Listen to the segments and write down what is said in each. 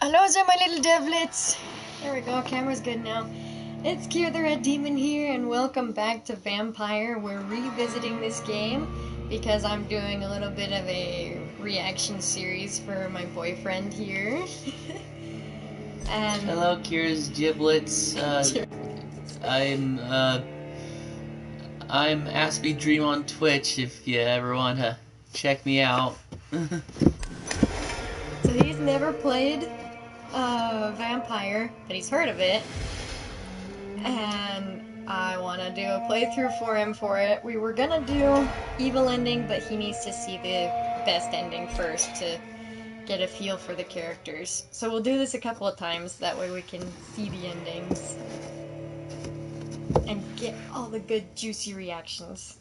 Hello there, my little devlets! There we go, camera's good now. It's Kier the Red Demon here, and welcome back to Vampyr. We're revisiting this game because I'm doing a little bit of a reaction series for my boyfriend here. And hello, Kier's giblets. I'm Aspie Dream on Twitch if you ever want to check me out. So he's never played Vampyr, but he's heard of it, and I want to do a playthrough for him for it. We were gonna do evil ending, but he needs to see the best ending first to get a feel for the characters. So we'll do this a couple of times, that way we can see the endings and get all the good juicy reactions.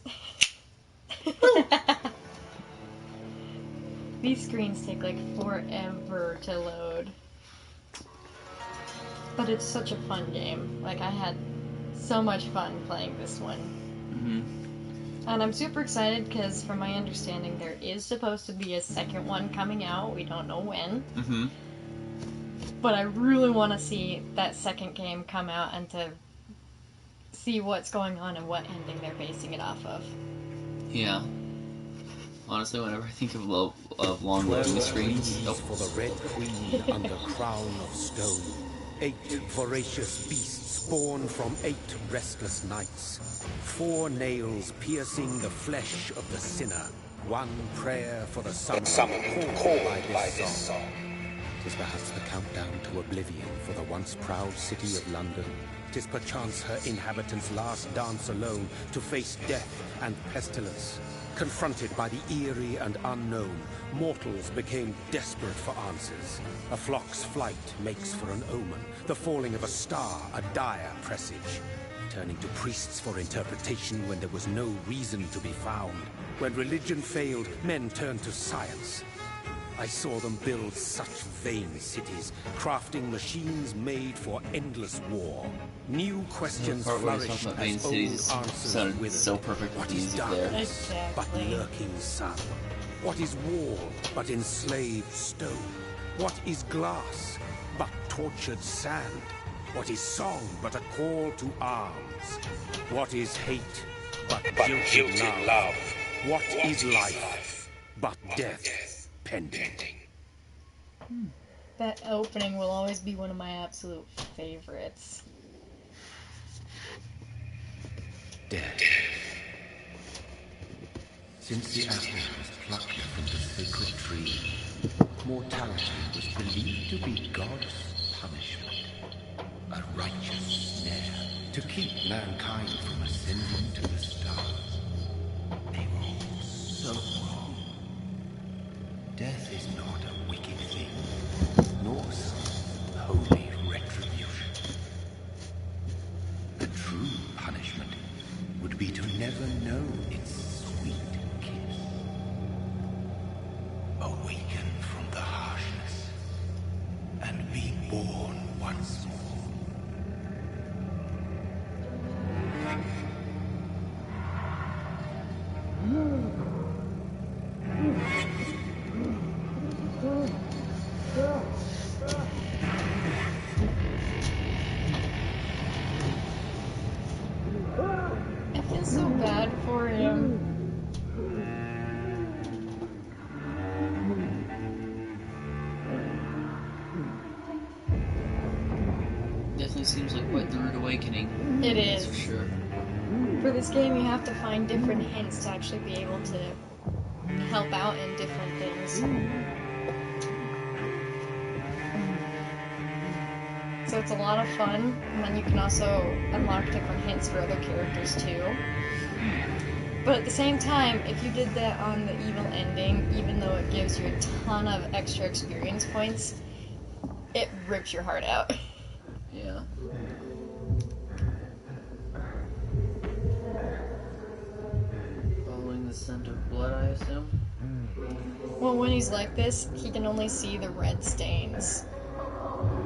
These screens take like forever to load. But it's such a fun game. Like, I had so much fun playing this one. Mm-hmm. And I'm super excited because, from my understanding, there is supposed to be a second one coming out. We don't know when. Mm-hmm. But I really want to see that second game come out and to see what's going on and what ending they're basing it off of. Yeah. Honestly, whenever I think of long loading screens... For the Red Queen under crown of stone. 8 voracious beasts born from 8 restless nights. 4 nails piercing the flesh of the sinner. 1 prayer for the summoned called by this song. 'Tis perhaps the countdown to oblivion for the once proud city of London. 'Tis perchance her inhabitants' last dance alone to face death and pestilence. Confronted by the eerie and unknown, mortals became desperate for answers. A flock's flight makes for an omen, the falling of a star a dire presage. Turning to priests for interpretation when there was no reason to be found. When religion failed, men turned to science. I saw them build such vain cities, crafting machines made for endless war. New questions flourished as old answers withered. So perfect. What is darkness but lurking sun? What is wall but enslaved stone? What is glass but tortured sand? What is song but a call to arms? What is hate but guilty love? What is life but death? Pending. That opening will always be one of my absolute favorites. Death. Since the apple was plucked from the sacred tree, mortality was believed to be God's punishment. A righteous snare to keep mankind from ascending to the stars. They were all so wrong. Death is not a wicked thing, nor some holy retribution. The true punishment would be to never know its sweet kiss. Awaken from the harshness and be born once more. I feel so bad for him. Definitely seems like quite the rude awakening. It That's is. for sure. For this game, you have to find different hints to actually be able to help out in different things. So it's a lot of fun, and then you can also unlock different hints for other characters too. But at the same time, if you did that on the evil ending, even though it gives you a ton of extra experience points, it rips your heart out. Yeah. Following the scent of blood, I assume? Well, when he's like this, he can only see the red stains. Oh.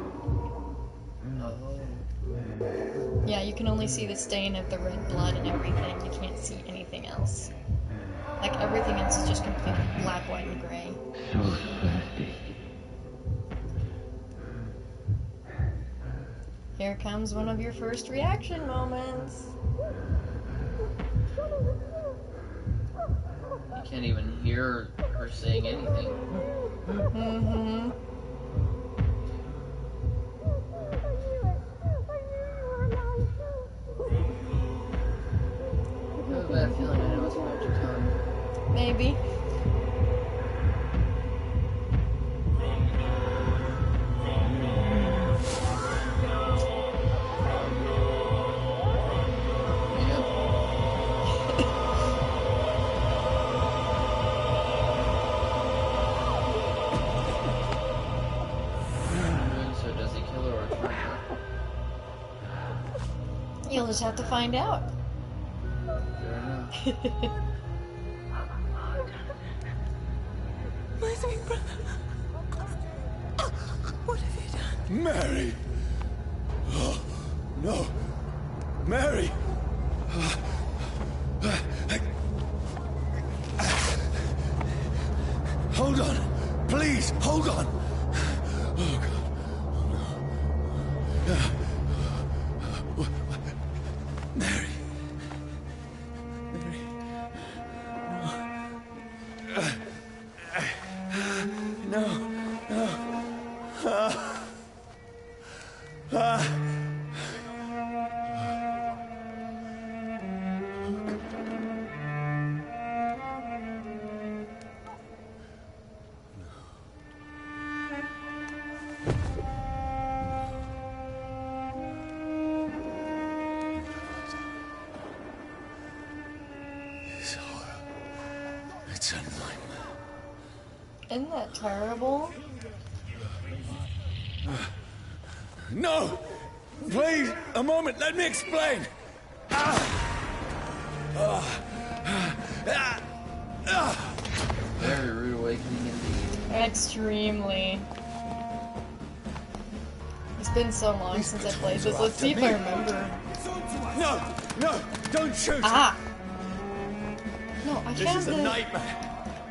Yeah, you can only see the stain of the red blood and everything. You can't see anything else. Like, everything else is just completely black, white, and gray. So thirsty. Here comes one of your first reaction moments. You can't even hear her saying anything. Mm-hmm. I have a bad feeling I know what's about to come. Maybe. So does he kill her or turn her? You'll just have to find out. Fair enough. My sweet brother. What have you done? Mary! Oh, no! Mary! Hold on! Please, hold on! Oh, God. Oh, no. Mary. Mary. No. No. This horror. It's a nightmare. Isn't that terrible? No! Please, a moment, let me explain! Very rude awakening indeed. Extremely. It's been so long since I played this. Let's see if I remember. No! No! Don't shoot! Ah! No, I This found is a the... nightmare!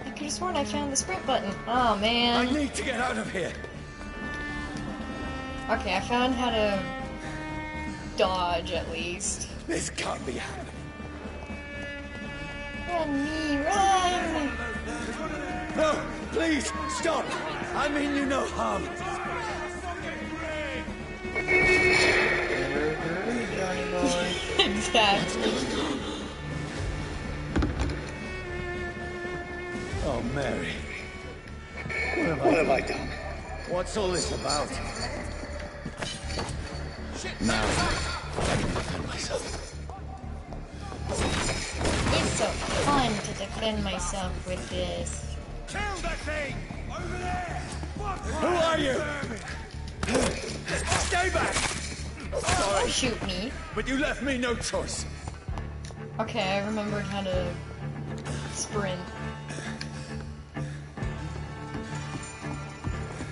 I could have sworn I found the sprint button. Oh, I man. need to get out of here! Okay, I found how to dodge, at least. This can't be happening. Run me, run! No! Please, stop! I mean you no harm! Johnny boy. Exactly. Oh, Mary. What have I done? What's all this about? Now, I can defend myself. It's so fun to defend myself with this. Kill that thing! Over there! Who are you? Stay back! Don't shoot me. But you left me no choice. Okay, I remembered how to sprint.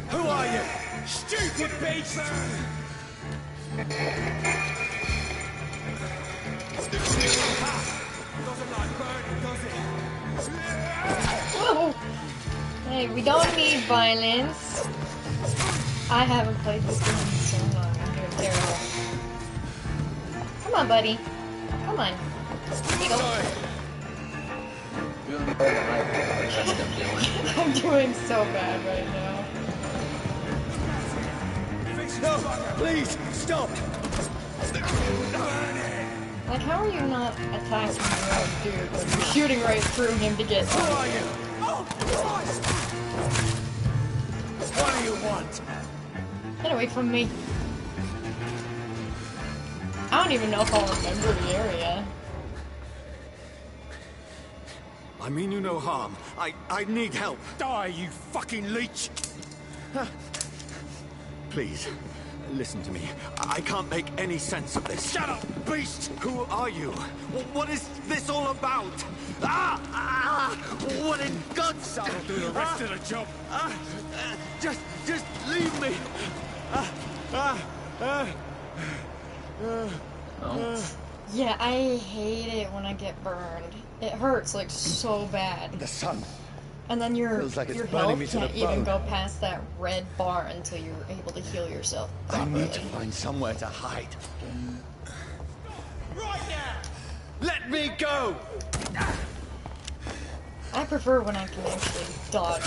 Who are you? Stupid beast! Whoa! Hey, we don't need violence. I haven't played this game in so long. I'm doing terrible. Come on, buddy. Come on. Here you go. We don't need to that's what I'm doing. I'm doing so bad right now. No, please, stop! Like, how are you not attacking your own dude when you're shooting right through him to get Who to are him? you? What do you want? Get away from me. I don't even know if I'll remember the area. I mean you no harm. I need help. Die, you fucking leech! Please, listen to me. I can't make any sense of this. Shut up, beast! Who are you? What is this all about? What in God's... That'll do the rest of the job. Just leave me. Oh. Yeah, I hate it when I get burned. It hurts, like, so bad. The sun. And then your Feels like it's your burning health me to the can't even bone. go past that red bar until you're able to heal yourself I properly. need to find somewhere to hide. Right now! Let me go! I prefer when I can actually dodge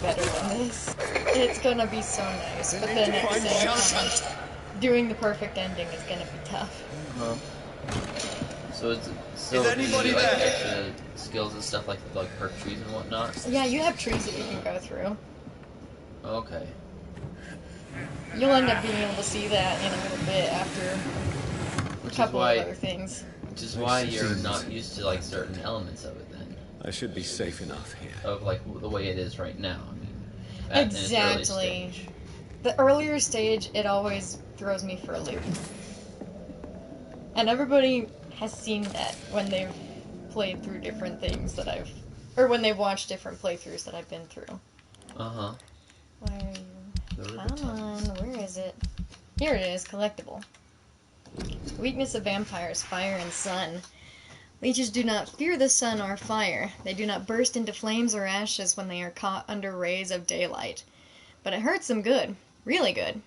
better than this. It's gonna be so nice, but then at the same time, doing the perfect ending is gonna be tough. So it's so Is anybody like there? extra skills and stuff like perk trees and whatnot. Yeah, you have trees that you can go through. Okay. You'll end up being able to see that in a little bit after a Which is couple why, of other things. which is why you're not used to like certain elements of it then, I should be safe enough here. of like the way it is right now. I mean, in its early Exactly. stage. The earlier stage, it always throws me for a loop. And everybody has seen that when they've played through different things that or when they've watched different playthroughs that I've been through. Uh-huh. Where are you? The river Come on, where is it? Here it is, collectible. Weakness of vampires, fire and sun. Leeches do not fear the sun or fire. They do not burst into flames or ashes when they are caught under rays of daylight. But it hurts them good. Really good.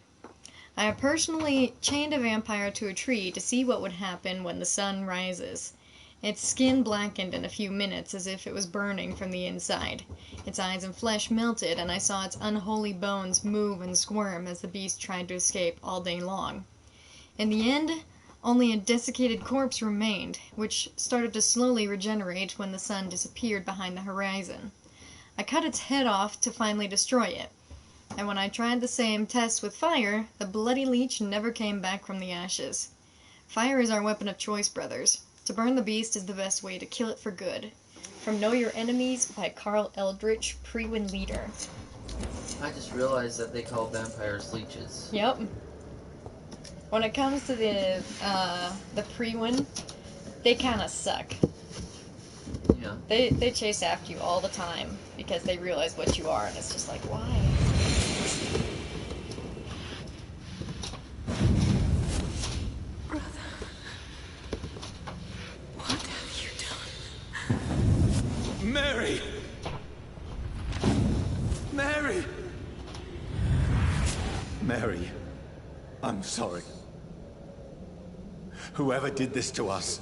I have personally chained a vampire to a tree to see what would happen when the sun rises. Its skin blackened in a few minutes as if it was burning from the inside. Its eyes and flesh melted, and I saw its unholy bones move and squirm as the beast tried to escape all day long. In the end, only a desiccated corpse remained, which started to slowly regenerate when the sun disappeared behind the horizon. I cut its head off to finally destroy it. And when I tried the same test with fire, the bloody leech never came back from the ashes. Fire is our weapon of choice, brothers. To burn the beast is the best way to kill it for good. From Know Your Enemies by Carl Eldritch, Pre-Win Leader. I just realized that they call vampires leeches. Yep. When it comes to the Pre-Win, they kind of suck. Yeah. They chase after you all the time because they realize what you are, and it's just like, why? Brother. What have you done? Mary! Mary! Mary, I'm sorry. Whoever did this to us,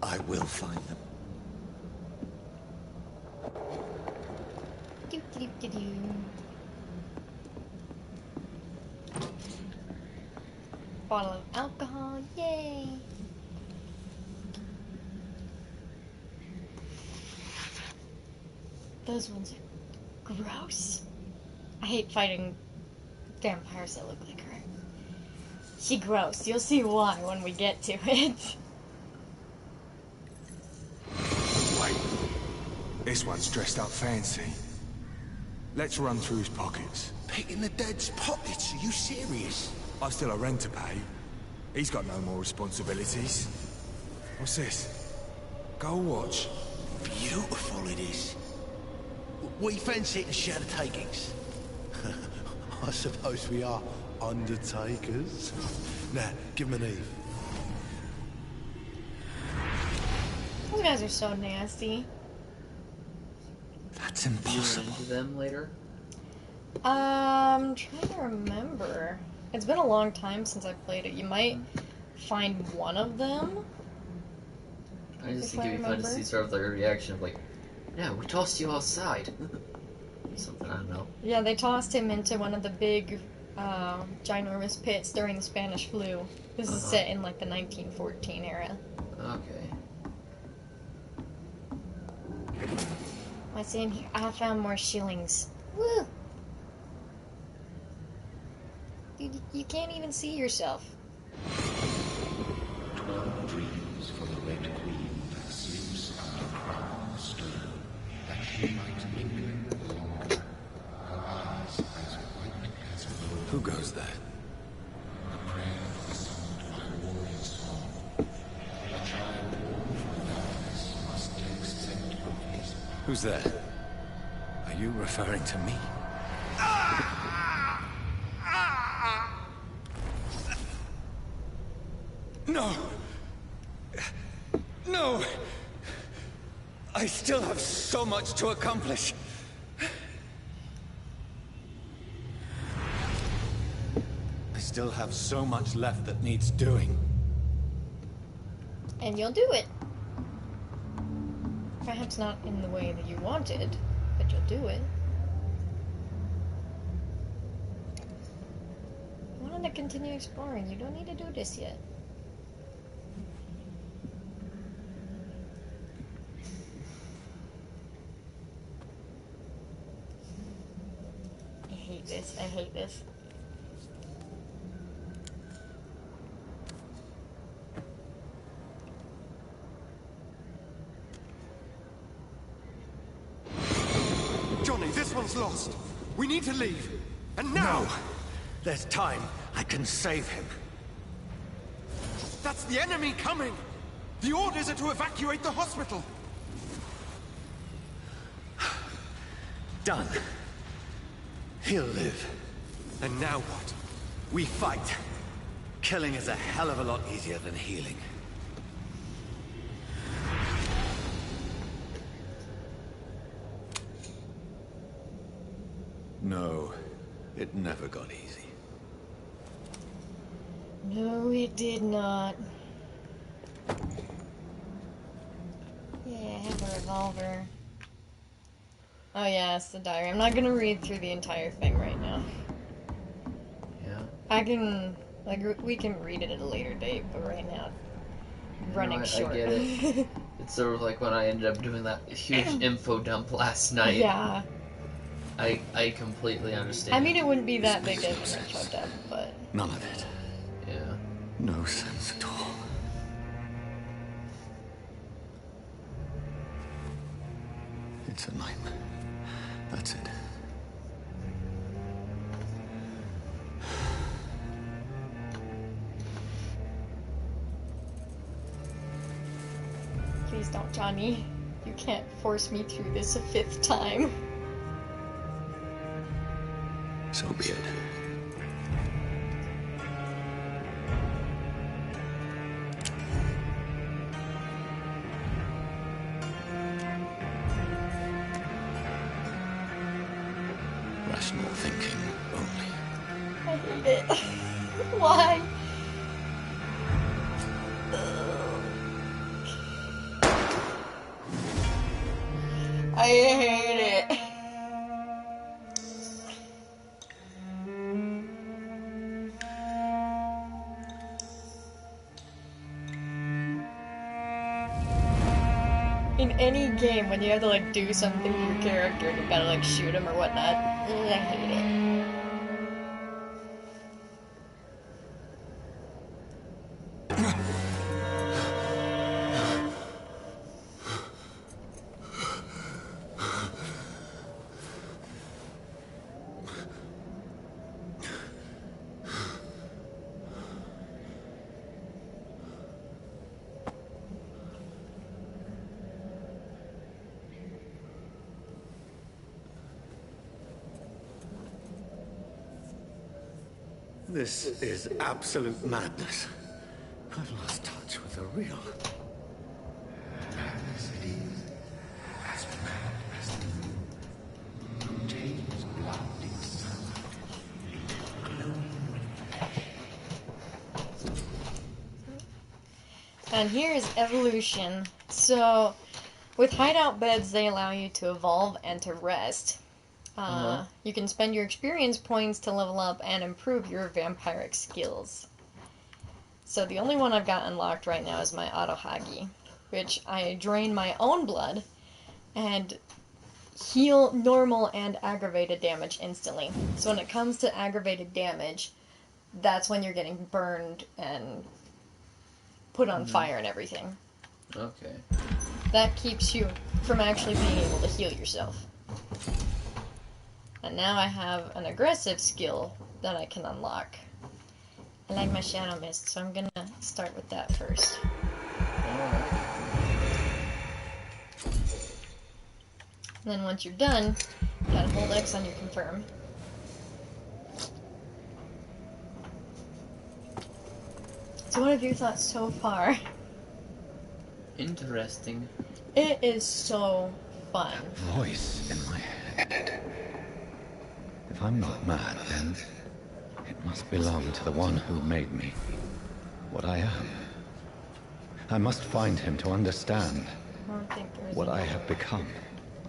I will find them. Bottle of alcohol, yay! Those ones are gross. I hate fighting vampires that look like her. She gross. You'll see why when we get to it. Wait. This one's dressed up fancy. Let's run through his pockets. Picking the dead's pockets? Are you serious? I've still a rent to pay. He's got no more responsibilities. What's this? Gold watch. Beautiful it is. We fancy it and share the takings. I suppose we are undertakers. Now, give him an Eve. Those guys are so nasty. That's Do you run impossible. into them later? I'm trying to remember. It's been a long time since I played it. You might find one of them. I just If think I it'd be fun to remember. see sort of their reaction of like, yeah, we tossed you outside. Something, I don't know. Yeah, they tossed him into one of the big, ginormous pits during the Spanish flu. This is set in like the 1914 era. Okay. What's in here? I found more shillings. Woo! You can't even see yourself. Dreams for the Red Queen that sleeps under crown of stone, that she might linger longer. Her eyes as white as gold. Who goes there? The prayer of the sound of a warrior's song. A child born from darkness must take scent of his. Who's there? Are you referring to me? No! No! I still have so much to accomplish. I still have so much left that needs doing. And you'll do it. Perhaps not in the way that you wanted, but you'll do it. I wanted to continue exploring. You don't need to do this yet. I hate this. I hate this. Johnny, this one's lost. We need to leave. And now! No! There's time. I can save him. That's the enemy coming! The orders are to evacuate the hospital! Done. He'll live. And now what? We fight. Killing is a hell of a lot easier than healing. No, it never got easy. No, it did not. Yeah, I have a revolver. Oh yeah, it's the diary. I'm not gonna read through the entire thing right now. Yeah. I can, like, we can read it at a later date, but right now, running No, short. I get it. It's sort of like when I ended up doing that huge info dump last night. Yeah. I completely understand. I mean, it wouldn't be that big of an info dump, but... None of it. Yeah. No sense at all. It's a nightmare. That's it. Please don't, Johnny. You can't force me through this a 5th time. So be it. Rational thinking only. I hate it. Why? I hate it. In any game, when you have to like do something to your character and you gotta like shoot him or whatnot, ugh, I hate it. This is absolute madness. I've lost touch with the real. Madness it is, as mad as the moon. Contains blinding sunlight, glowing with flesh. And here's evolution. So, with hideout beds, they allow you to evolve and to rest. You can spend your experience points to level up and improve your vampiric skills. So the only one I've got unlocked right now is my Autohagi, which I drain my own blood and heal normal and aggravated damage instantly. So when it comes to aggravated damage, that's when you're getting burned and put on fire and everything. Okay. That keeps you from actually being able to heal yourself. And now I have an aggressive skill that I can unlock. I like my Shadow Mist, so I'm gonna start with that first. And then once you're done, you gotta hold X on your confirm. So what have you thought so far? Interesting. It is so fun. Voice in my head. If I'm not mad, then it must belong to the one who made me what I am. I must find him to understand I don't think there's what I any have become.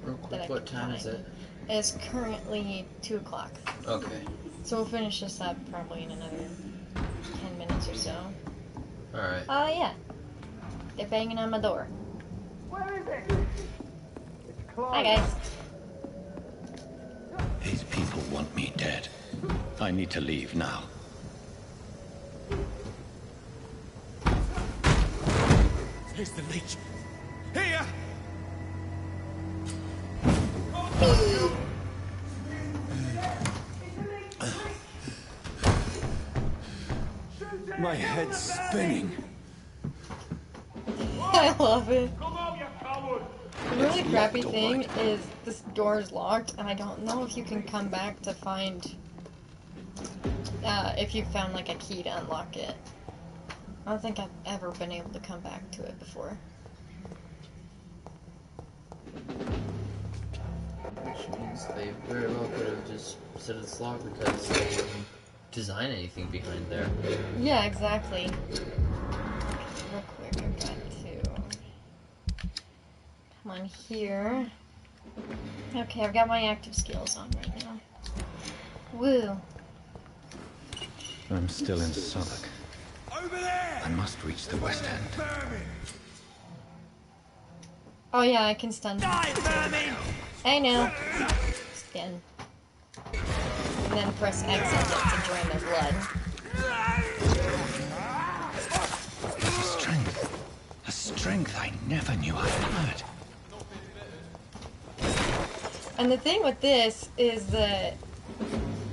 Real that I quick, what can time is find. it? It's currently 2 o'clock. Okay. So we'll finish this up probably in another 10 minutes or so. Alright. Oh yeah. They're banging on my door. Where is it? It's closed. Hi guys. These people want me dead. I need to leave now. Here's the leech. Here! My head's spinning. I love it. Come on, you coward! The really It's crappy locked, thing alright. is this door is locked, and I don't know if you can come back to find if you found like a key to unlock it. I don't think I've ever been able to come back to it before. Which means they very well could have just said it's locked because they didn't design anything behind there. Yeah, exactly. Real quick, I've got to come on here. Okay, I've got my active skills on right now. Woo. I'm still in Southwark. Over there! I must reach the West End. Vermin! Oh yeah, I can stun. Die, vermin! I know. Skin. And then press X on it to drain their blood. A strength I never knew I had. And the thing with this is that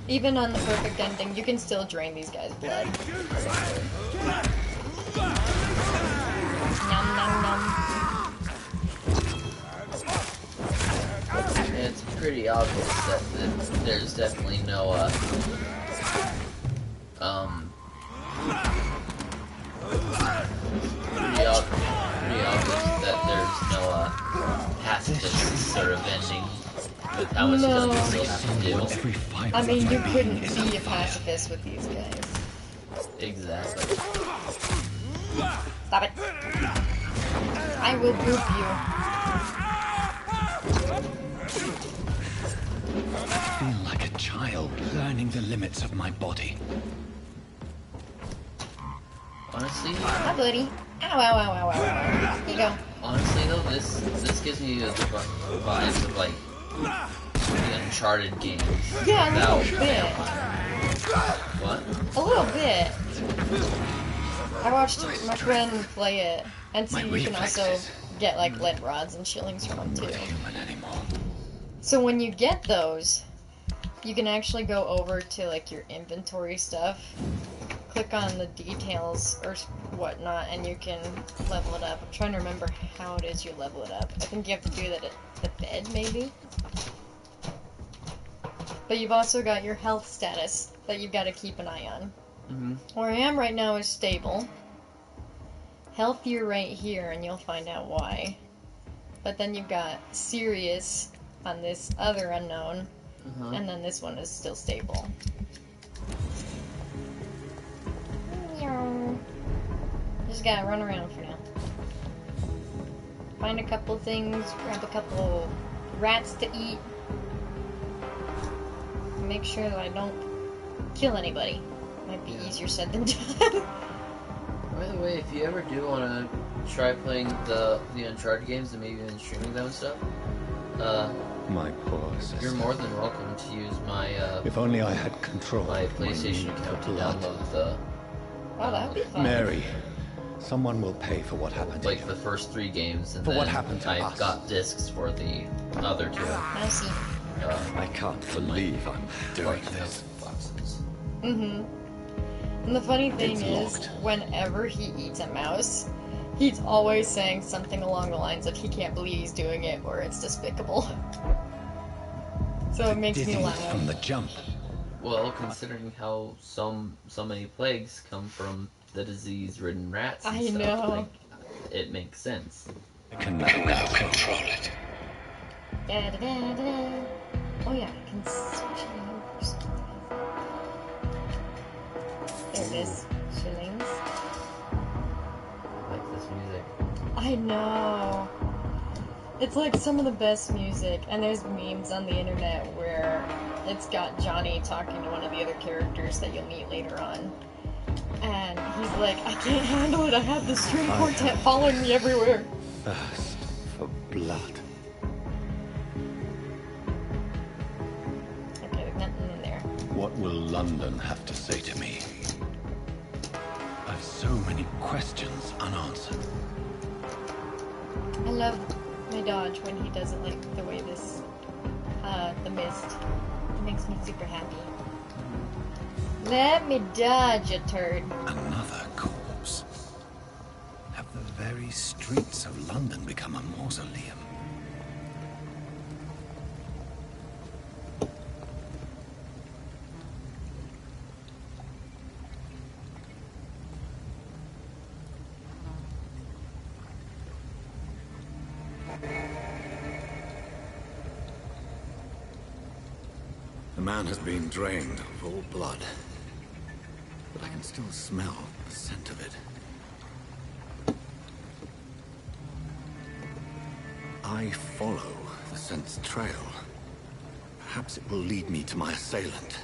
even on the perfect ending, you can still drain these guys' blood. Nom nom nom. It's pretty obvious that there's definitely no, pretty obvious that there's no, pacifist sort of ending with how much No. killing you have to do. Every fiber I mean, of my you being couldn't is be on a fire. pacifist with these guys. Exactly. Stop it. I will poop you. I feel like a child learning the limits of my body. Honestly, Hi, buddy. Ow, ow, ow, ow, ow, ow. Here you go. honestly though, this gives me the vibes of like the Uncharted games. Yeah, a without little bit. vampire. What? A little bit. I watched my friend play it, and so My you can also reflexes. get like lead rods and shillings from I'm them not too. human anymore. So when you get those, you can actually go over to like your inventory stuff, click on the details or whatnot, and you can level it up. I'm trying to remember how it is you level it up. I think you have to do that at the bed, maybe? But you've also got your health status that you've got to keep an eye on. Mm-hmm. Where I am right now is stable. Healthier right here, and you'll find out why. But then you've got serious on this other unknown, Uh-huh. and then this one is still stable. Meow. Just gotta run around for now. Find a couple things, grab a couple rats to eat. Make sure that I don't kill anybody. Might be easier said than done. By the way, if you ever do want to try playing the Uncharted games and maybe even streaming them and stuff, My poor sister. you're more than welcome to use my If only I had control. my of my PlayStation need for account to blood. download the Oh, that would be fun. Mary, someone will pay for what happened to like you. the first 3 games, and For then what happened to I've us. got discs for the other 2. Mousy. I can't believe I'm doing Like, this. boxes. Mm-hmm. And the funny thing It's is, locked. whenever he eats a mouse, he's always saying something along the lines of he can't believe he's doing it or it's despicable. So it makes me Dizziness laugh. from the jump. Well, considering how so many plagues come from the disease-ridden rats and I stuff, know. like, it makes sense. I can now control it. Da, da, da, da. Oh yeah, I can switch it over. There it is. Shillings. I like this music. I know. It's like some of the best music, and there's memes on the internet where it's got Johnny talking to one of the other characters that you'll meet later on. And he's like, I can't handle it, I have the string quartet following me everywhere. Thirst for blood. Okay, there's nothing in there. What will London have to say to me? I've so many questions unanswered. I love my dodge when he doesn't like the way this, the mist. It makes me super happy. Let me dodge, you turd. Another corpse. Have the very streets of London become a mausoleum? The man has been drained of all blood, but I can still smell the scent of it. I follow the scent's trail. Perhaps it will lead me to my assailant.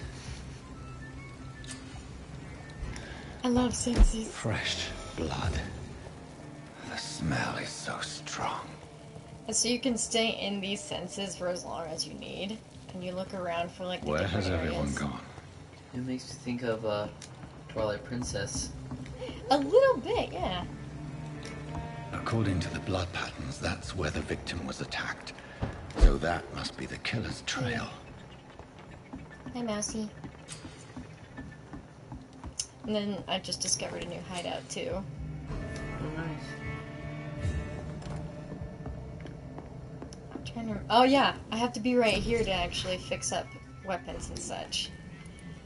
I love senses. Fresh blood. The smell is so strong. So you can stay in these senses for as long as you need, and you look around for like the Where different has everyone areas. gone? It makes me think of Twilight Princess. A little bit, yeah. According to the blood patterns, that's where the victim was attacked. So that must be the killer's trail. Hi, Mousy. And then I just discovered a new hideout too. Oh, nice. I'm trying to. Oh yeah, I have to be right here to actually fix up weapons and such.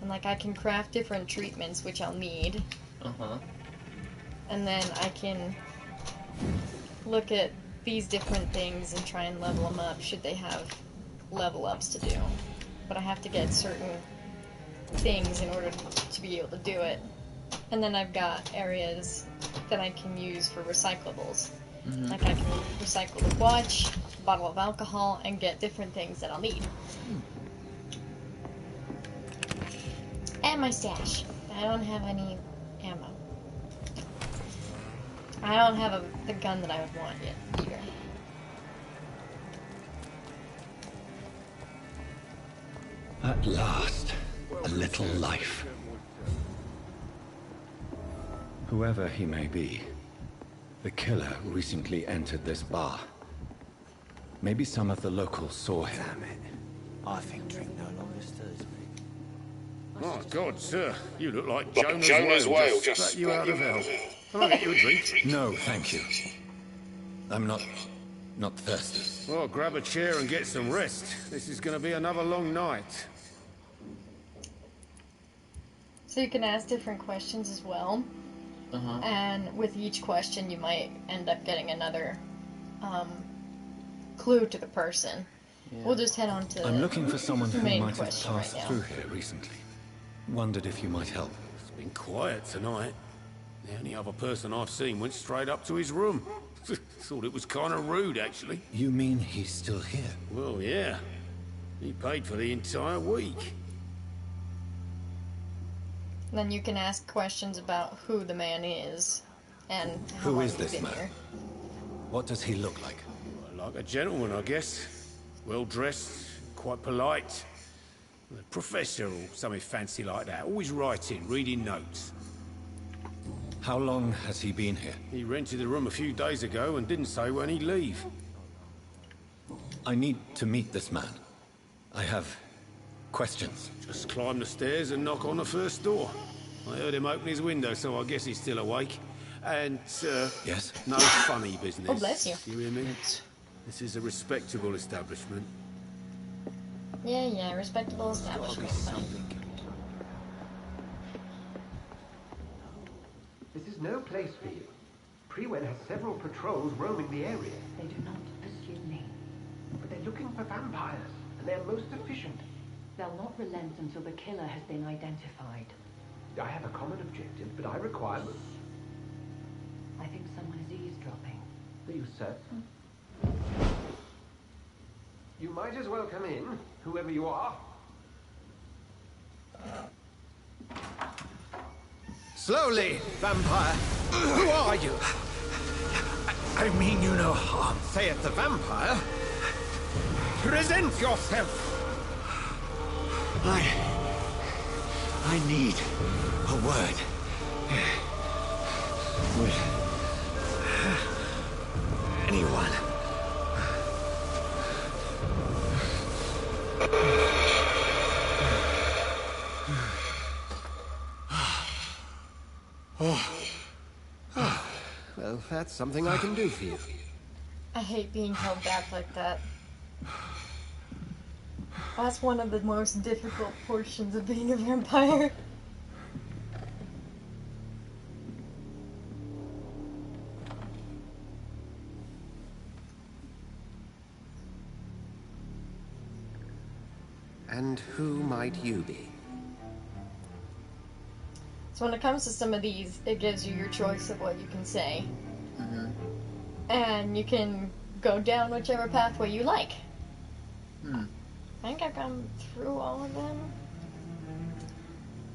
And like I can craft different treatments, which I'll need. Uh-huh. And then I can look at these different things and try and level them up should they have level ups to do. But I have to get certain things in order to be able to do it. And then I've got areas that I can use for recyclables. Mm-hmm. Like I can recycle the watch, a bottle of alcohol, and get different things that I'll need. And my stash. I don't have any ammo. I don't have the gun that I would want yet either. At last, a little life. Whoever he may be, the killer recently entered this bar. Maybe some of the locals saw him. Damn it. I think drink no longer stirs me. My God, sir, you look like Jonah's whale just spat you out of hell. Can I get you a drink? No, thank you. I'm not thirsty. Well, grab a chair and get some rest. This is going to be another long night. So you can ask different questions as well. Uh-huh. And with each question, you might end up getting another clue to the person. Yeah. We'll just head on to I'm looking for someone the who main might have question passed right now. through here recently. Wondered if you might help. It's been quiet tonight. The only other person I've seen went straight up to his room. Thought it was kind of rude, actually. You mean he's still here? Well, yeah. He paid for the entire week. Then you can ask questions about who the man is and how Who long is he's this been man? here. What does he look like? Like a gentleman, I guess. Well-dressed, quite polite. A professor or something fancy like that. Always writing, reading notes. How long has he been here? He rented the room a few days ago and didn't say when he'd leave. I need to meet this man. I have questions. Just climb the stairs and knock on the first door. I heard him open his window, so I guess he's still awake. And, Yes? no funny business. Oh, bless you. You hear me? This is a respectable establishment. Yeah, respectable establishment. This is no place for you. Prewen has several patrols roaming the area. They do not pursue me. But they're looking for vampires, and they're most efficient. They'll not relent until the killer has been identified. I have a common objective, but I require... I think someone is eavesdropping. Are you certain? You might as well come in, whoever you are. Slowly, vampire. Who are you? I mean you no harm. Saith the vampire. Present yourself. I need a word. With anyone. Well, that's something I can do for you. I hate being held back like that. That's one of the most difficult portions of being a vampire. And who might you be? So when it comes to some of these, it gives you your choice of what you can say. Mm-hmm. And you can go down whichever pathway you like. Hmm. I think I've gone through all of them.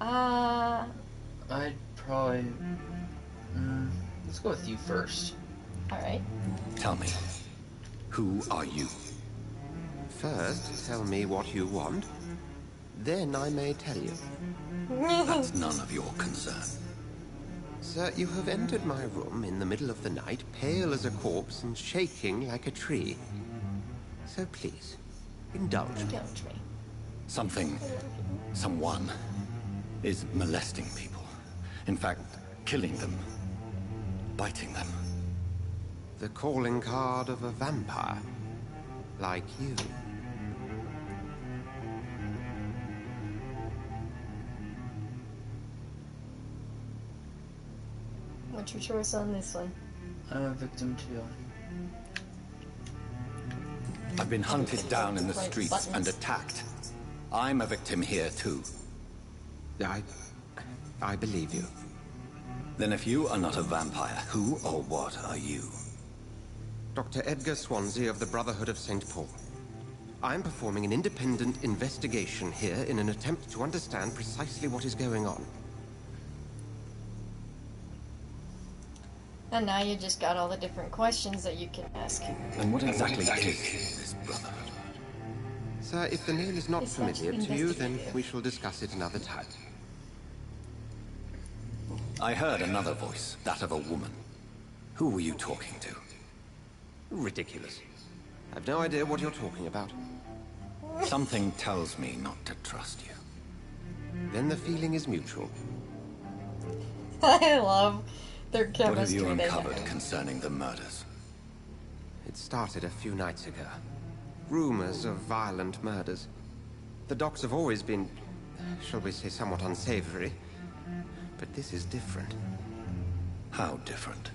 I'd probably... let's go with you first. Alright. Tell me, who are you? First, tell me what you want. Then I may tell you. That's none of your concern. Sir, you have entered my room in the middle of the night, pale as a corpse and shaking like a tree. So please, indulge me. Indulge me. Someone is molesting people. In fact, killing them. Biting them. The calling card of a vampire. Like you. What's your choice on this one? I'm a victim too. I've been hunted down in the streets and attacked. I'm a victim here too. I believe you. Then if you are not a vampire, who or what are you? Dr. Edgar Swansea of the Brotherhood of St. Paul. I'm performing an independent investigation here in an attempt to understand precisely what is going on. And now you just got all the different questions that you can ask. And what exactly is this Brotherhood? Sir, if the name is not It's familiar not to you, then investigative. we shall discuss it another time. I heard another voice, that of a woman. Who were you talking to? Ridiculous. I've no idea what you're talking about. Something tells me not to trust you. Then the feeling is mutual. I love their What have chemistry. you they uncovered have. concerning the murders? It started a few nights ago. Rumors of violent murders. The docs have always been, shall we say, somewhat unsavory. But this is different. How different?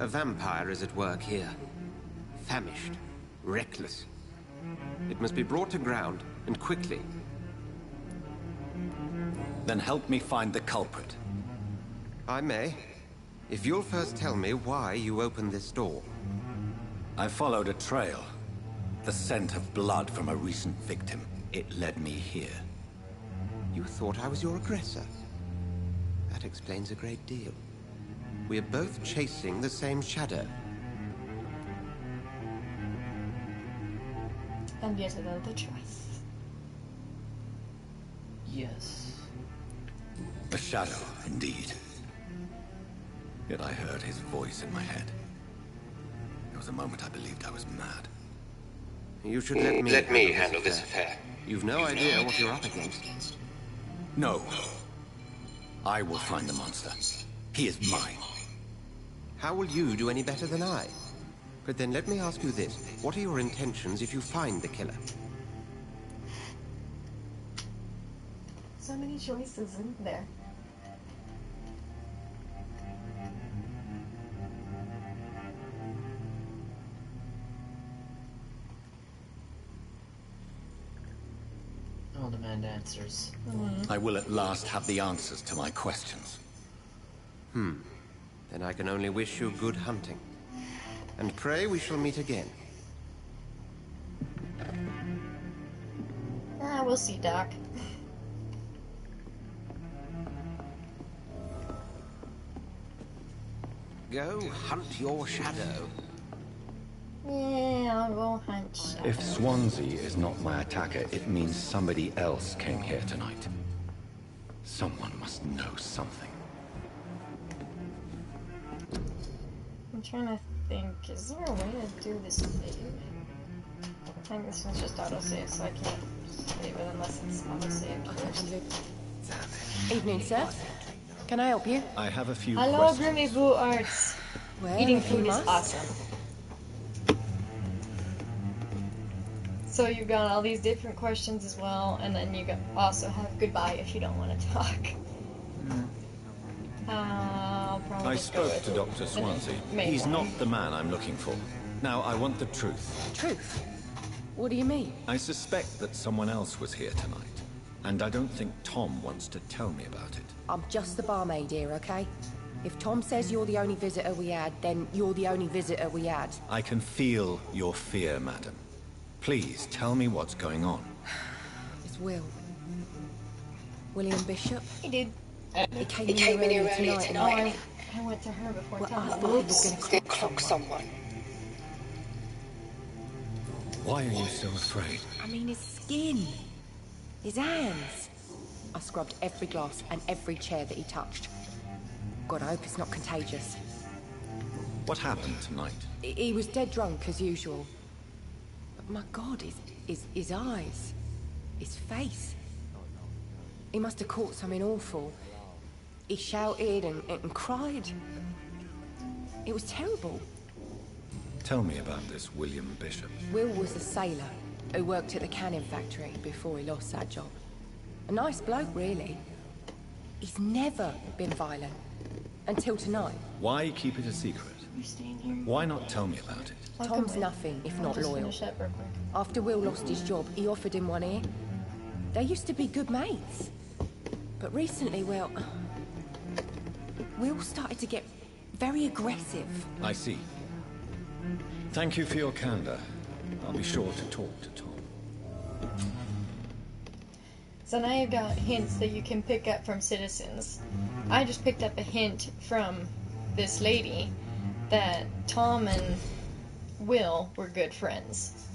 A vampire is at work here. Famished. Reckless. It must be brought to ground, and quickly. Then help me find the culprit. I may. If you'll first tell me why you opened this door. I followed a trail. The scent of blood from a recent victim. It led me here. You thought I was your aggressor. That explains a great deal. We're both chasing the same shadow. And yet another choice. Yes. A shadow, indeed. Yet I heard his voice in my head. There was a moment I believed I was mad. You should let me handle this affair. You've no idea what you're up against. No. I will find the monster. He is mine. How will you do any better than I? But then let me ask you this. What are your intentions if you find the killer? So many choices, isn't there? I would find answers. I will at last have the answers to my questions. Then I can only wish you good hunting. And pray we shall meet again. We'll see, Doc. Go hunt your shadow. Yeah, I'll go hunt shadow. If Swansea is not my attacker, it means somebody else came here tonight. Someone must know something. I'm trying to think, is there a way to do this save? I think this one's just autosave, so I can't save it unless it's autosaved first. Evening, sir. Can I help you? I have a few Hello, questions. Grimmy Boo Arts. Well, Eating if you food is must. awesome. So you've got all these different questions as well, and then you also have goodbye if you don't want to talk. I'll probably I go spoke with to Dr. Swansea. main He's one. not the man I'm looking for. Now, I want the truth. Truth? What do you mean? I suspect that someone else was here tonight, and I don't think Tom wants to tell me about it. I'm just the barmaid here, okay? If Tom says you're the only visitor we had, then you're the only visitor we had. I can feel your fear, madam. Please, tell me what's going on. It's Will. William Bishop. He did. He came in here earlier tonight. I went to her before Well, Tom. I thought he was going to clock someone. Why are you so afraid? I mean, his skin. His hands. I scrubbed every glass and every chair that he touched. God, I hope it's not contagious. What happened tonight? He was dead drunk, as usual. But my God, his eyes. His face. He must have caught something awful. He shouted and cried. It was terrible. Tell me about this William Bishop. Will was a sailor who worked at the canning factory before he lost that job. A nice bloke, really. He's never been violent. Until tonight. Why keep it a secret? Why not tell me about it? Tom's nothing if not loyal. After Will lost his job, he offered him one ear. They used to be good mates. But recently, well, Will started to get very aggressive. I see. Thank you for your candor. I'll be sure to talk to Tom. So now you've got hints that you can pick up from citizens. I just picked up a hint from this lady that Tom and Will were good friends.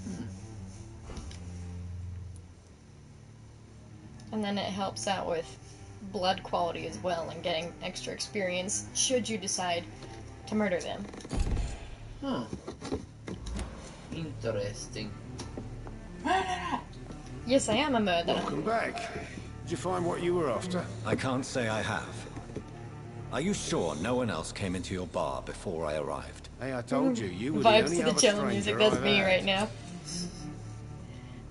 And then it helps out with blood quality as well and getting extra experience should you decide to murder them. Huh. Interesting. Yes, I am a murderer. Welcome back. Did you find what you were after? I can't say I have. Are you sure no one else came into your bar before I arrived? Hey, I told you, you were the Vibes only to the other cello music, stranger that's I've me had. right now.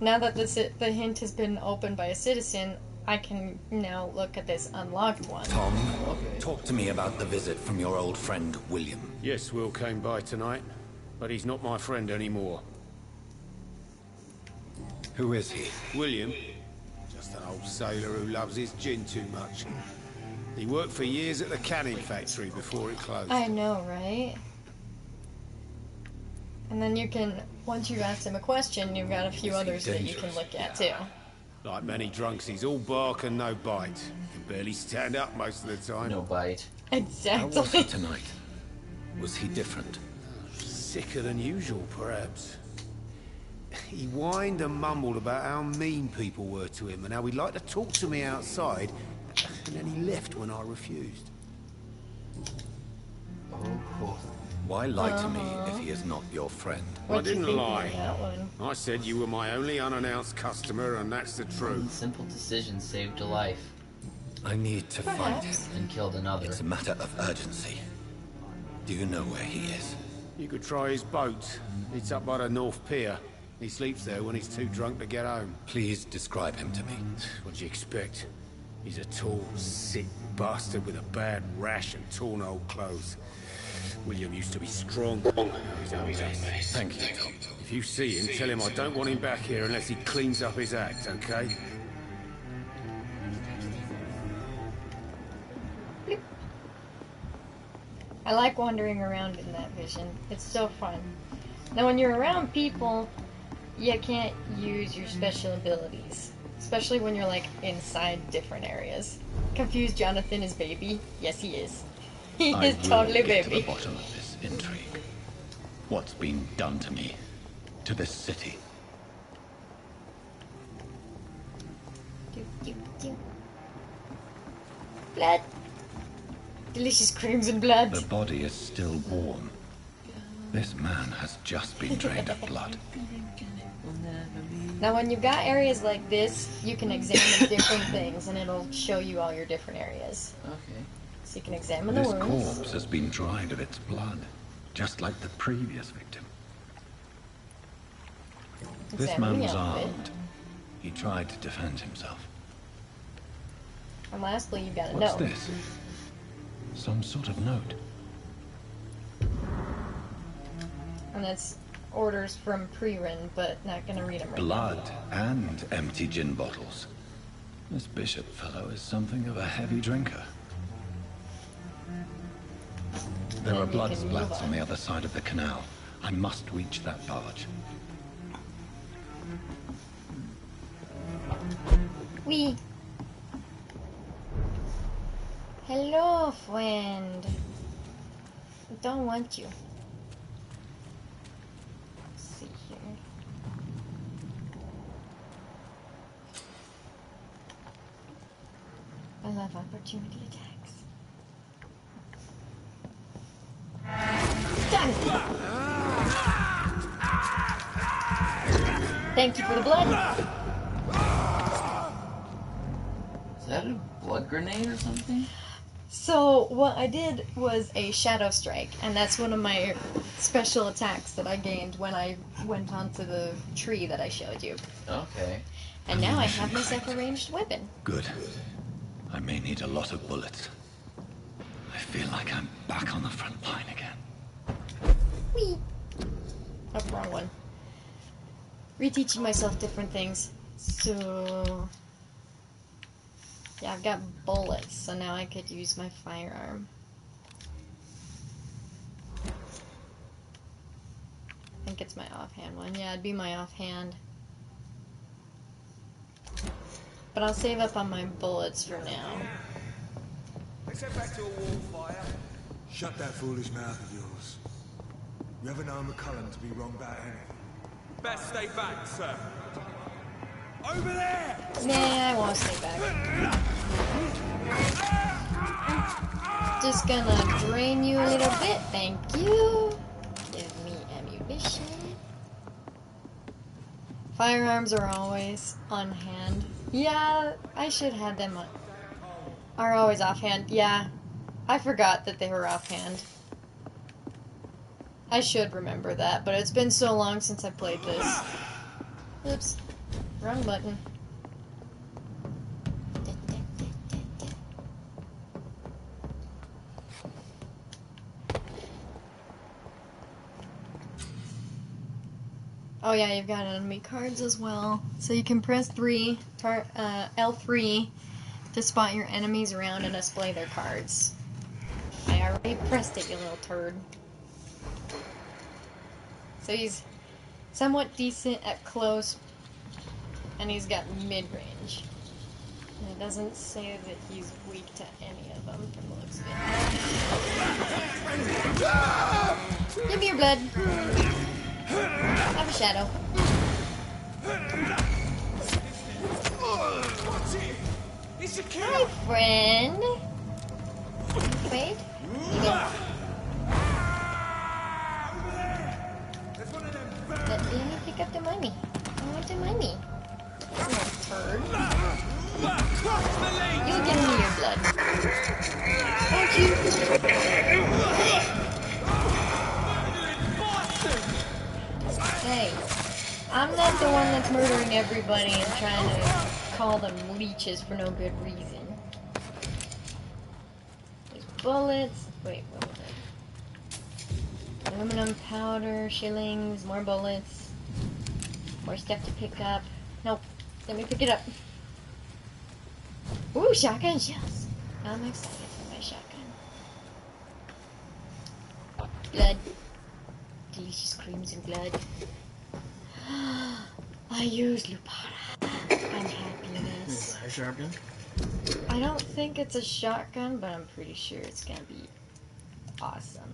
Now that the hint has been opened by a citizen, I can now look at this unlocked one. Tom, talk to me about the visit from your old friend, William. Yes, Will came by tonight, but he's not my friend anymore. Who is he? William? Just an old sailor who loves his gin too much. He worked for years at the canning factory before it closed. I know, right? And then you can, once you've asked him a question, you've got a few others that you can look at too. Like many drunks, he's all bark and no bite. Can barely stand up most of the time. No bite. Exactly. How was he tonight? Was he different? Sicker than usual, perhaps. He whined and mumbled about how mean people were to him and how he'd like to talk to me outside, and then he left when I refused. Why lie to me if he is not your friend? I didn't lie. I said you were my only unannounced customer, and that's the One truth. simple decision saved a life I need to find him. and killed another. It's a matter of urgency. Do you know where he is? You could try his boat. It's up by the North Pier. He sleeps there when he's too drunk to get home. Please describe him to me. What do you expect? He's a tall, sick bastard with a bad rash and torn old clothes. William used to be strong. Now he's a mess. Thank you, Tom. If you see him, tell him I don't want him back here unless he cleans up his act, okay? I like wandering around in that vision. It's so fun. Now when you're around people, you can't use your special abilities. Especially when you're like inside different areas. Confused Jonathan is baby? Yes he is. He I is will totally get to baby. the bottom of this intrigue. What's been done to me? To this city? Blood. Delicious crimson blood. The body is still warm. This man has just been drained of blood. Now when you've got areas like this, you can examine different things and it'll show you all your different areas. Okay. So you can examine the This wounds. corpse has been dried of its blood, just like the previous victim. This Examine man the was outfit. armed. He tried to defend himself. And lastly, you gotta What's know. this? Some sort of note. And that's orders from Pririn, but not gonna read them right Blood and empty gin bottles. This bishop fellow is something of a heavy drinker. There are Then you blood can move splats on. on the other side of the canal. I must reach that barge. Oui. Hello, friend. I don't want you. Let's see here. I love opportunity attacks. Done! Thank you for the blood. Is that a blood grenade or something? So what I did was a shadow strike, and that's one of my special attacks that I gained when I went onto the tree that I showed you. Okay. And now I have myself a ranged weapon. Good. I may need a lot of bullets. I feel like I'm back on the front line again. Whee! Oh, wrong one. Reteaching myself different things. So... yeah, I've got bullets, so now I could use my firearm. I think it's my offhand one. Yeah, it'd be my offhand. But I'll save up on my bullets for now. Let's head back to a wall fire. Shut that foolish mouth of yours. You ever known McCullum to be wrong about anything? Best stay back, sir. Over there! Nah, I won't stay back. Just gonna drain you a little bit, thank you. Give me ammunition. Firearms are always on hand. Yeah, I should have them on. Are always offhand. Yeah, I forgot that they were offhand. I should remember that, but it's been so long since I played this. Oops, wrong button. Oh yeah, you've got enemy cards as well. So you can press L3 to spot your enemies around and display their cards. I already pressed it, you little turd. So he's somewhat decent at close, and he's got mid-range. And it doesn't say that he's weak to any of them from the looks of it. Give me your blood. Have a shadow. Hi, friend. Wait. You go. Let me pick up the money. I want the money. You little turd. You'll give me your blood. Won't you? Hey, I'm not the one that's murdering everybody and trying to call them leeches for no good reason. There's bullets. Wait, what was it? Aluminum powder, shillings, more bullets. More stuff to pick up. Nope. Let me pick it up. Ooh, shotgun shells. I'm excited for my shotgun. blood. Delicious crimson blood. I use Lupara. I'm happiness. Is that a shotgun? I don't think it's a shotgun, but I'm pretty sure it's gonna be awesome.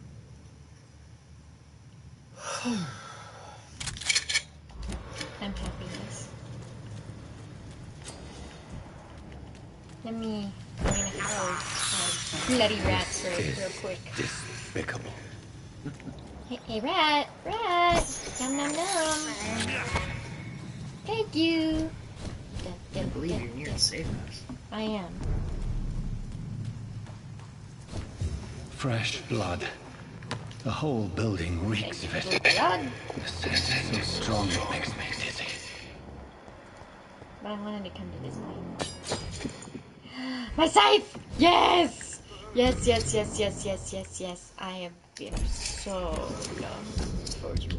I'm happiness. I'm gonna throw bloody rats real quick. Despicable. Hey, rat! Rat! Nom nom nom! Thank you! I believe you need to save us. I am. Fresh blood. The whole building reeks of it. Blood! The scent is so strong it makes me dizzy. But I wanted to come to this way. My scythe! Yes! Yes, yes, yes, yes, yes, yes, yes. I have been so dumb for you.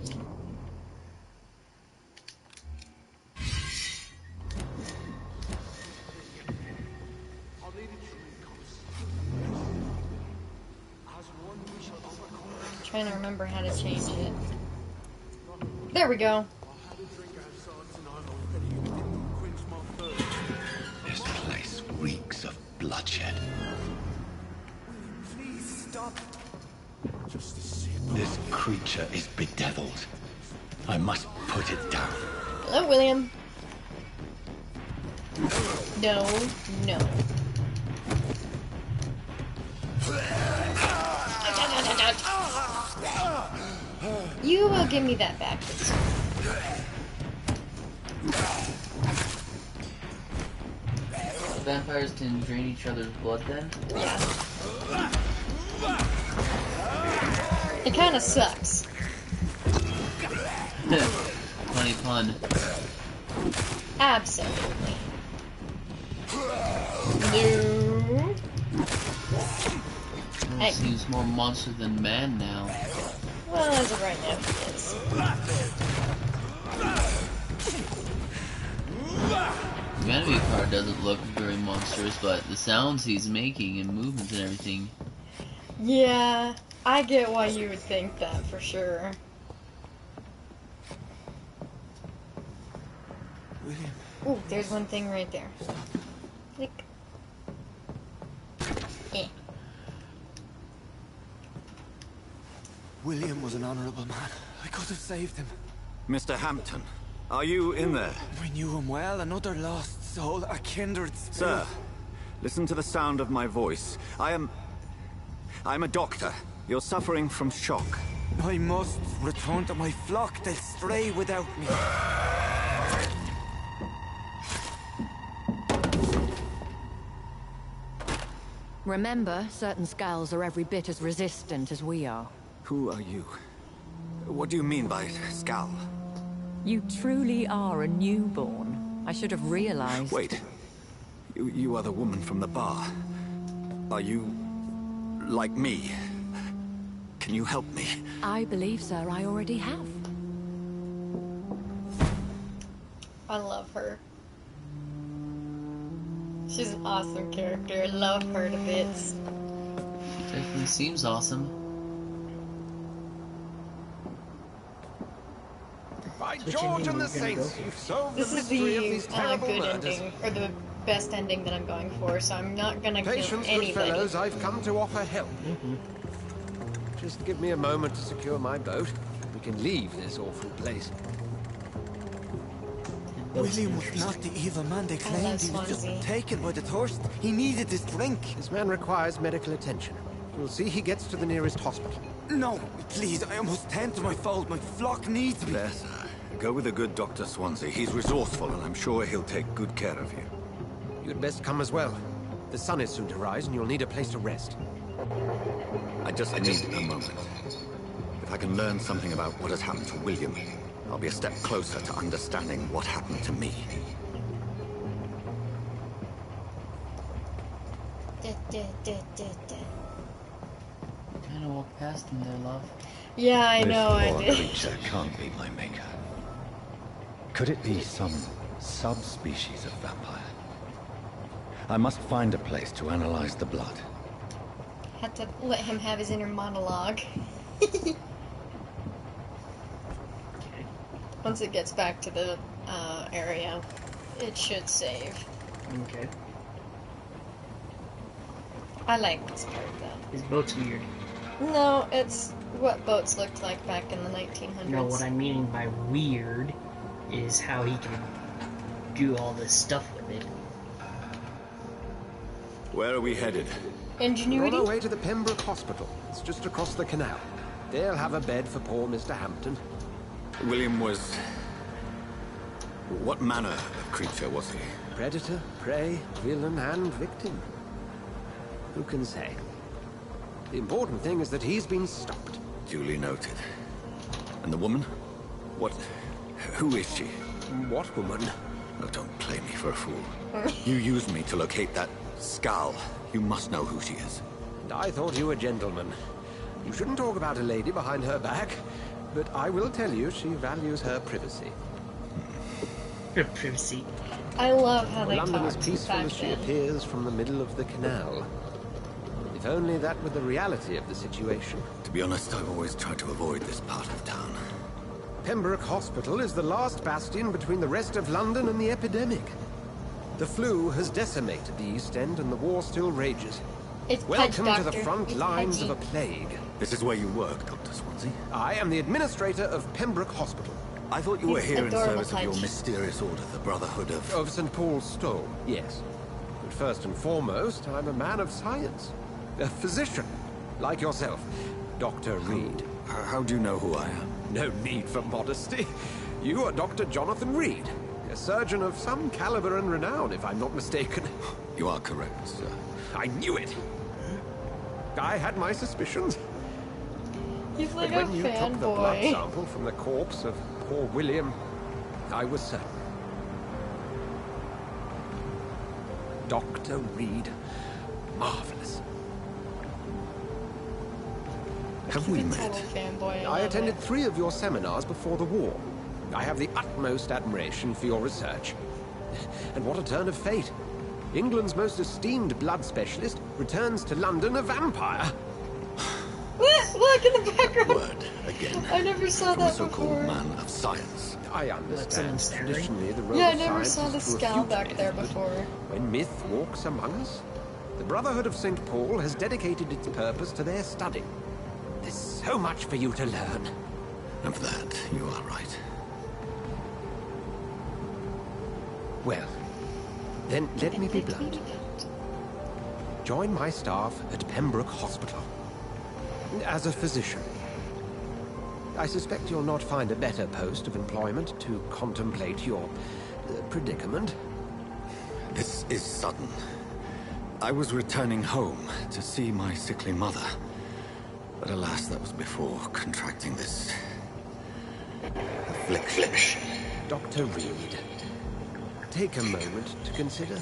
I'm trying to remember how to change it. There we go. This place reeks of bloodshed. Please stop. This creature is bedeviled. I must put it down. Hello, William. No, no. You will give me that back. Vampires can drain each other's blood then? Yeah. It kind of sucks. Funny pun. Absolutely. No. He seems more monster than man now. Well, as of right now, he is. The enemy card doesn't look very monstrous, but the sounds he's making and movements and everything. Yeah, I get why you would think that for sure. William. Ooh, there's one thing right there. Click. Eh. William was an honorable man. I could have saved him. Mr. Hampton, are you in there? We knew him well, another lost soul, a kindred spirit. Sir, listen to the sound of my voice. I'm a doctor. You're suffering from shock. I must return to my flock. They'll stray without me. Remember, certain skulls are every bit as resistant as we are. Who are you? What do you mean by skull? You truly are a newborn. I should have realized. Wait. You are the woman from the bar. Are you... like me? Can you help me? I believe, sir, I already have. I love her. She's an awesome character. I love her to bits. Definitely seems awesome. By George and the Saints, you've solved This the is mystery of the these terrible good murders. ending, or the best ending that I'm going for, so I'm not gonna kill Patience, good anybody. fellows, I've come to offer help. Just give me a moment to secure my boat. We can leave this awful place. William was not the evil man they claimed. He was just taken by the thirst. He needed this drink. This man requires medical attention. We'll see he gets to the nearest hospital. No, please, I must tend to my fold. My flock needs me. There, sir. Go with the good Dr. Swansea. He's resourceful, and I'm sure he'll take good care of you. You'd best come as well. The sun is soon to rise, and you'll need a place to rest. I just need a moment. If I can learn something about what has happened to William, I'll be a step closer to understanding what happened to me. Kinda walked past him there, love. Yeah, I know, I did. This poor creature can't be my maker. Could it be some subspecies of vampire? I must find a place to analyze the blood. Had to let him have his inner monologue. Once it gets back to the area, it should save. Okay. I like this part though. His boat's weird. No, it's what boats looked like back in the 1900s. No, what I'm meaning by weird is how he can do all this stuff with it. Where are we headed? Ingenuity? We're on our way to the Pembroke Hospital. It's just across the canal. They'll have a bed for poor Mr. Hampton. William was... What manner of creature was he? Predator, prey, villain, and victim. Who can say? The important thing is that he's been stopped. Duly noted. And the woman? What... Who is she? What woman? Oh, don't play me for a fool. You used me to locate that skull. You must know who she is. And I thought you a gentleman. You shouldn't talk about a lady behind her back, but I will tell you she values her privacy. Her privacy. I love how they London talked as peaceful back as she then. appears from the middle of the canal. If only that were the reality of the situation. To be honest, I've always tried to avoid this part of town. Pembroke Hospital is the last bastion between the rest of London and the epidemic. The flu has decimated the East End and the war still rages. It's Welcome Pudge, to the Doctor. front It's lines Pudgy. of a plague. This is where you work, Dr. Swansea? I am the administrator of Pembroke Hospital. I thought you were He's here in adorable, service of your Pudge. mysterious order, the Brotherhood of... Of St. Paul's Stole, yes. But first and foremost, I'm a man of science. A physician, like yourself, Dr. Reed. How do you know who I am? No need for modesty. You are Dr. Jonathan Reed, a surgeon of some caliber and renown, if I'm not mistaken. You are correct, sir. I knew it! I had my suspicions. He's like But a when you took the blood fanboy. sample from the corpse of poor William, I was certain. Dr. Reed. Marvelous. Have we Total met? fanboy. I love attended it. 3 of your seminars before the war. I have the utmost admiration for your research. And what a turn of fate. England's most esteemed blood specialist returns to London a vampire. Look in the background. Word, again. I never saw From a that so-called before. man of science. I That's understand. understanding. Traditionally, the role Yeah, I of never science saw the is to skull refute back there myth, but before. when myth walks among us, the Brotherhood of St. Paul has dedicated its purpose to their study. There's so much for you to learn. Of that, you are right. Well, then let me be blunt. Join my staff at Pembroke Hospital. As a physician. I suspect you'll not find a better post of employment to contemplate your predicament. This is sudden. I was returning home to see my sickly mother. But alas, that was before contracting this... affliction. Dr. Reed, take a moment to consider.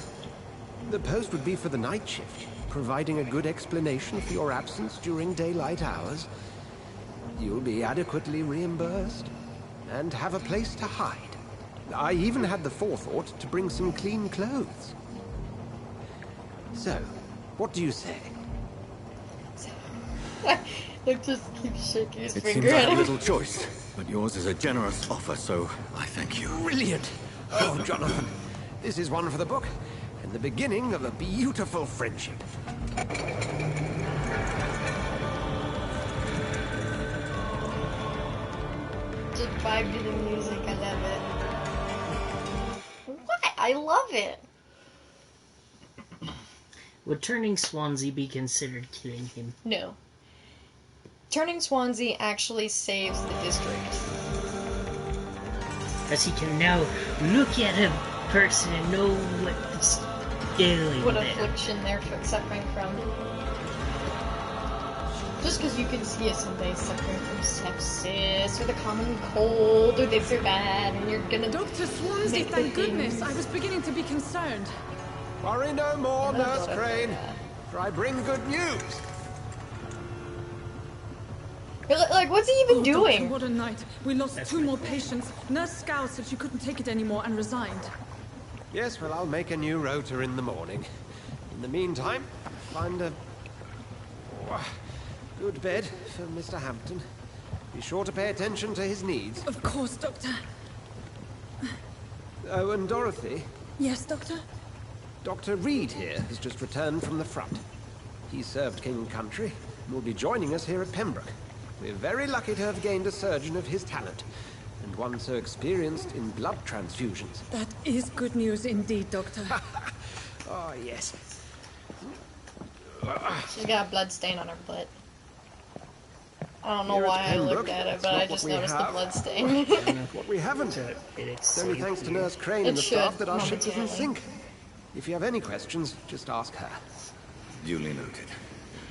The post would be for the night shift, providing a good explanation for your absence during daylight hours. You'll be adequately reimbursed and have a place to hide. I even had the forethought to bring some clean clothes. So, what do you say? Look, just keep shaking his It finger seems I at have him. little choice, but yours is a generous offer, so I thank you. Brilliant! Oh, Jonathan, this is one for the book, and the beginning of a beautiful friendship. Just vibe to the music, I love it. What? I love it. Would turning Swansea be considered killing him? No. Turning Swansea actually saves the district. As he can now look at a person and know what's ailing What them. affliction they're suffering from. Just because you can see somebody suffering from sepsis or the common cold or this or that, and you're gonna. Dr. Swansea, make the thank goodness. things- I was beginning to be concerned. Worry no more, I Nurse thought I'd Crane, do that. for I bring good news. Like, what's he even Oh, doing? Doctor, what a night. We lost 2 more patients. Nurse Scow said she couldn't take it anymore and resigned. Yes, well, I'll make a new rota in the morning. In the meantime, find a Good bed for Mr. Hampton. Be sure to pay attention to his needs. Of course, Doctor. Oh, and Dorothy? Yes, Doctor? Dr. Reed here has just returned from the front. He served King and Country and will be joining us here at Pembroke. We're very lucky to have gained a surgeon of his talent, and one so experienced in blood transfusions. That is good news indeed, Doctor. Oh, yes. She's got a blood stain on her butt. I don't know Here at why I Pembroke, looked at it, that's but not I what just we noticed the have. blood stain. What we haven't. It's only thanks to Nurse Crane It and the staff should, that our ship doesn't momentarily. sink. If you have any questions, just ask her. Duly noted.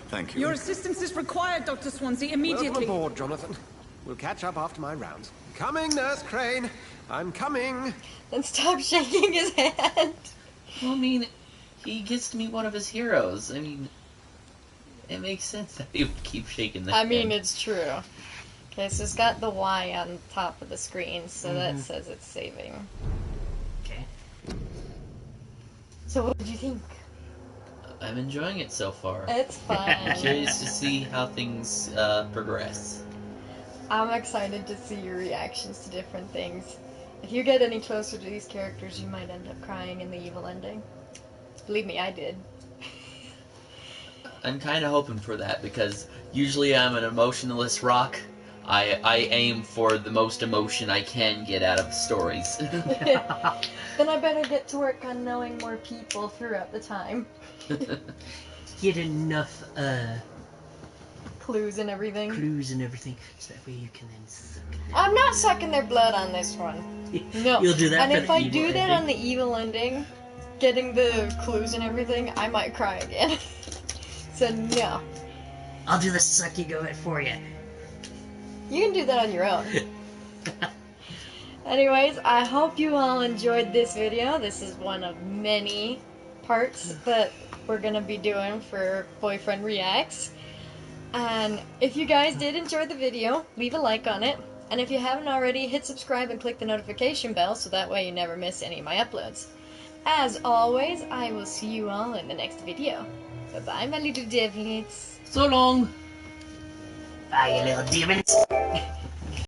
Thank you. Your assistance is required, Dr. Swansea, immediately. Welcome aboard, Jonathan. We'll catch up after my rounds. Coming, Nurse Crane. I'm coming. Then stop shaking his hand. Well, I mean, he gets to meet one of his heroes. I mean, it makes sense that he would keep shaking the I mean, hand. it's true. Okay, so it's got the Y on top of the screen, so that says it's saving. Okay. So what did you think? I'm enjoying it so far. It's fun. I'm curious to see how things progress. I'm excited to see your reactions to different things. If you get any closer to these characters, you might end up crying in the evil ending. Believe me, I did. I'm kind of hoping for that, because usually I'm an emotionless rock. I aim for the most emotion I can get out of stories. Then I better get to work on knowing more people throughout the time. Get enough Clues and everything. clues and everything, so that way you can then suck it. I'm not sucking their blood on this one. No. You'll do that And for if the I evil do that ending? on the evil ending, getting the clues and everything, I might cry again. So no. I'll do the sucky go it for you. You can do that on your own. Anyways, I hope you all enjoyed this video. This is one of many parts that we're going to be doing for Boyfriend Reacts. And if you guys did enjoy the video, leave a like on it. And if you haven't already, hit subscribe and click the notification bell so that way you never miss any of my uploads. As always, I will see you all in the next video. Bye-bye, my little devlets. So long! Bye, you little demons.